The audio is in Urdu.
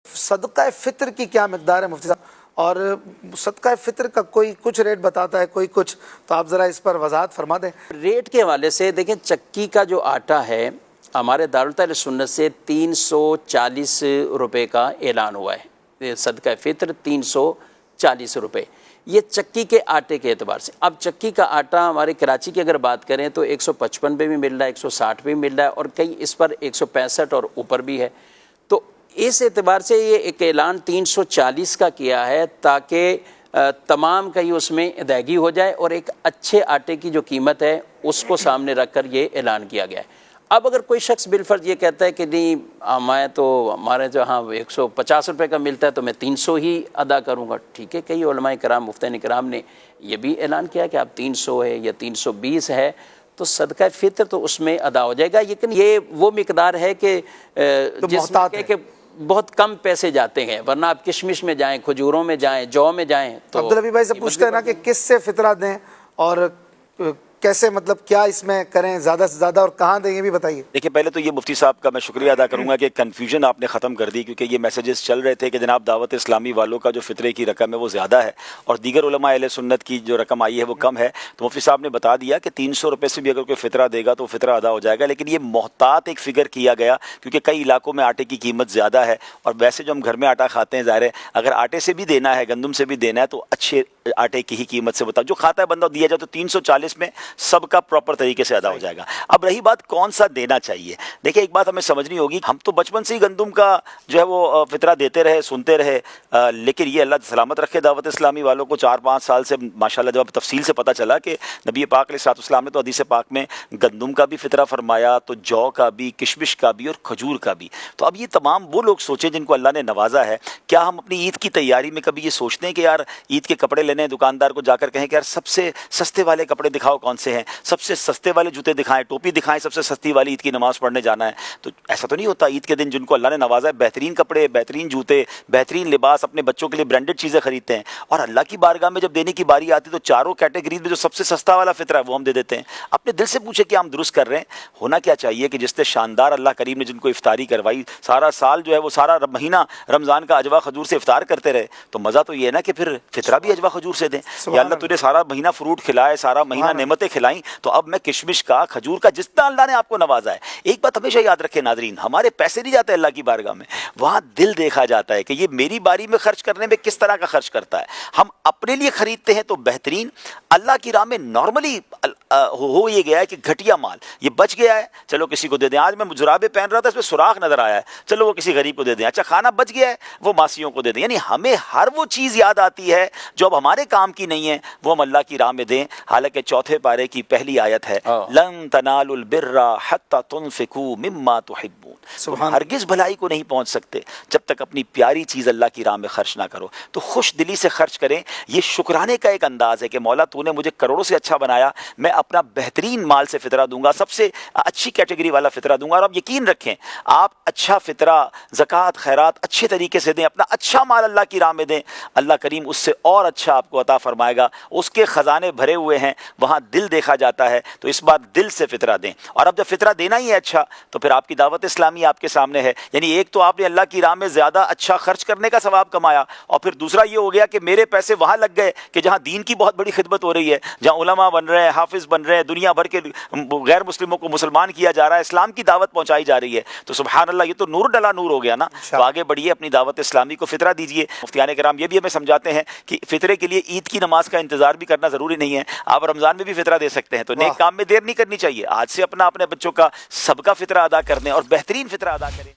صدقہ فطر کی کیا مقدار ہے مفتی صاحب؟ اور صدقہ فطر کا کوئی کچھ ریٹ بتاتا ہے، کوئی کچھ، تو آپ ذرا اس پر وضاحت فرما دیں۔ ریٹ کے حوالے سے دیکھیں، چکی کا جو آٹا ہے ہمارے دارالتحفیظ سنت سے 340 روپے کا اعلان ہوا ہے، صدقہ فطر 340 روپے، یہ چکی کے آٹے کے اعتبار سے۔ اب چکی کا آٹا ہمارے کراچی کی اگر بات کریں تو 155 پہ بھی مل رہا ہے، 160 پہ بھی مل رہا ہے، اور کئی اس پر 165 اور اوپر بھی ہے۔ تو اس اعتبار سے یہ ایک اعلان 340 کا کیا ہے تاکہ تمام کہیں اس میں ادائیگی ہو جائے، اور ایک اچھے آٹے کی جو قیمت ہے اس کو سامنے رکھ کر یہ اعلان کیا گیا ہے۔ اب اگر کوئی شخص بالفرض یہ کہتا ہے کہ نہیں میں تو ہمارے جہاں 150 روپے کا ملتا ہے تو میں 300 ہی ادا کروں گا، ٹھیک ہے، کئی علماء کرام مفتین کرام نے یہ بھی اعلان کیا کہ آپ 300 ہے یا 320 ہے تو صدقہ فطر تو اس میں ادا ہو جائے گا، لیکن یہ وہ مقدار ہے کہ جس میں کہ بہت کم پیسے جاتے ہیں، ورنہ آپ کشمش میں جائیں، کھجوروں میں جائیں، جو میں جائیں تو عبدالحبیب بھائی سے پوچھتے ہیں نا کہ کس سے فطرہ دیں اور کیسے، مطلب کیا اس میں کریں زیادہ سے زیادہ اور کہاں دیں، یہ بھی بتائیے۔ دیکھیں، پہلے تو یہ مفتی صاحب کا میں شکریہ ادا کروں گا کہ کنفیوژن آپ نے ختم کر دی، کیونکہ یہ میسیجز چل رہے تھے کہ جناب دعوت اسلامی والوں کا جو فطرے کی رقم ہے وہ زیادہ ہے اور دیگر علماء اہل سنت کی جو رقم آئی ہے وہ کم ہے۔ تو مفتی صاحب نے بتا دیا کہ 300 روپے سے بھی اگر کوئی فطرہ دے گا تو فطرہ ادا ہو جائے گا، لیکن یہ محتاط ایک فگر کیا گیا کیونکہ کئی علاقوں میں آٹے کی قیمت زیادہ ہے، اور ویسے جو ہم گھر میں آٹا کھاتے ہیں ظاہر ہے اگر آٹے سے بھی دینا ہے، گندم سے بھی دینا ہے تو اچھے آٹے کی ہی قیمت سے بتا جو کھاتا ہے بندہ دیا جائے تو 340 میں سب کا پراپر طریقے سے ادا ہو جائے گا۔ اب رہی بات کون سا دینا چاہیے، دیکھیں ایک بات ہمیں سمجھنی ہوگی، ہم تو بچپن سے ہی گندم کا جو ہے وہ فطرہ دیتے رہے، سنتے رہے، لیکن یہ اللہ سلامت رکھے دعوت اسلامی والوں کو 4-5 سال سے ماشاءاللہ جب تفصیل سے پتہ چلا کہ نبی پاک علیہ الصلوۃ والسلام نے تو حدیث پاک میں گندم کا بھی فطرہ فرمایا، تو جو کا بھی، کشمش کا بھی اور کھجور کا بھی۔ تو اب یہ تمام وہ لوگ سوچیں جن کو اللہ نے نوازا ہے، کیا ہم اپنی عید کی تیاری میں کبھی یہ سوچتے ہیں کہ یار عید کے کپڑے لینے دکاندار کو جا کر کہیں کہ یار سب سے سستے والے کپڑے دکھاؤ کون سے ہیں، سب سے سستے والے جوتے دکھائیں، ٹوپی دکھائیں، سب سے سستی والی عید کی نماز پڑھنے جانا ہے؟ تو ایسا تو نہیں ہوتا۔ عید کے دن جن کو اللہ نے نوازا ہے بہترین کپڑے، بہترین جوتے، بہترین لباس، اپنے بچوں کے لیے برانڈڈ چیزیں خریدتے ہیں، اور اللہ کی بارگاہ میں جب دینے کی باری آتی تو چاروں کیٹیگریز میں جو سب سے سستا والا فطرہ ہے وہ ہم دے دیتے ہیں۔ اپنے دل سے پوچھے کہ ہم درست کر رہے ہیں؟ ہونا کیا چاہیے کہ جس سے شاندار اللہ کریم نے جن کو افطاری کروائی، سارا سال جو ہے وہ سارا مہینہ رمضان کا اجوا کھجور سے افطار کرتے رہے، تو مزہ تو یہ ہے نا کہ پھر فطرہ بھی اجوا کھجور سے دیں۔ یا اللہ تجھے سارا مہینہ فروٹ کھلائے، سارا مہینہ نعمتیں کھلائیں، تو اب میں کشمش کا، کھجور کا، جتنا اللہ نے آپ کو نوازا ہے۔ ایک بات ہمیشہ یاد رکھیں ناظرین، ہمارے پیسے نہیں جاتے اللہ کی بارگاہ میں، وہاں دل دیکھا جاتا ہے کہ یہ میری باری میں خرچ کرنے میں کس طرح کا خرچ کرتا ہے۔ ہم اپنے لیے خریدتے ہیں تو بہترین، اللہ کی راہ میں نارملی ہو یہ گیا ہے کہ گھٹیا مال یہ بچ گیا ہے، چلو کسی کو دے دیں۔ آج میں جرابے پہن رہا تھا، اس میں سوراخ نظر آیا ہے، چلو وہ کسی غریب کو دے دیں۔ اچھا کھانا بچ گیا ہے، وہ ماسیوں کو دے دیں۔ یعنی ہمیں ہر وہ چیز یاد آتی ہے جو اب ہمارے کام کی نہیں ہے، وہ ہم اللہ کی راہ میں دیں۔ حالانکہ 4 پارے کی پہلی آیت ہے لن تنالوا البر حتی تنفقوا مما تحبون، ہرگز بھلائی کو نہیں پہنچ سکتے جب تک اپنی پیاری چیز اللہ کی راہ میں خرچ نہ کرو۔ تو خوش دلی سے خرچ کریں، یہ شکرانے کا ایک انداز ہے کہ مولا تو نے مجھے کروڑوں سے اچھا بنایا، میں اپنا بہترین مال سے فطرہ دوں گا، سب سے اچھی کیٹیگری والا فطرہ دوں گا۔ اور آپ یقین رکھیں، آپ اچھا فطرہ، زکوٰۃ، خیرات اچھے طریقے سے دیں، اپنا اچھا مال اللہ کی راہ میں دیں، اللہ کریم اس سے اور اچھا آپ کو عطا فرمائے گا۔ اس کے خزانے بھرے ہوئے ہیں، وہاں دل دیکھا جاتا ہے، تو اس بار دل سے فطرہ دیں۔ اور اب جب فطرہ دینا ہی ہے اچھا، تو پھر آپ کی دعوت اسلامی آپ کے سامنے ہے۔ یعنی ایک تو آپ نے اللہ کی راہ میں زیادہ اچھا خرچ کرنے کا ثواب کمایا، اور پھر دوسرا یہ ہو گیا کہ میرے پیسے وہاں لگ گئے کہ جہاں دین کی بہت بڑی خدمت ہو رہی ہے، جہاں علماء بن رہے ہیں، حافظ بن رہے ہیں، دنیا بھر کے غیر مسلموں کو مسلمان کیا جا رہا ہے، اسلام کی دعوت پہنچائی جا رہی ہے۔ تو سبحان اللہ، یہ تو نور ڈلا نور ہو گیا نا۔ تو آگے بڑھیے، اپنی دعوت اسلامی کو فطرہ دیجیے۔ مفتیان کرام یہ بھی ہمیں سمجھاتے ہیں کہ فطرے کے لیے عید کی نماز کا انتظار بھی کرنا ضروری نہیں ہے، آپ رمضان میں بھی فطرہ دے سکتے ہیں۔ تو نیک کام میں دیر نہیں کرنی چاہیے، آج سے اپنے بچوں کا سب کا فطرہ ادا کر دیں اور بہترین فطرہ ادا کریں۔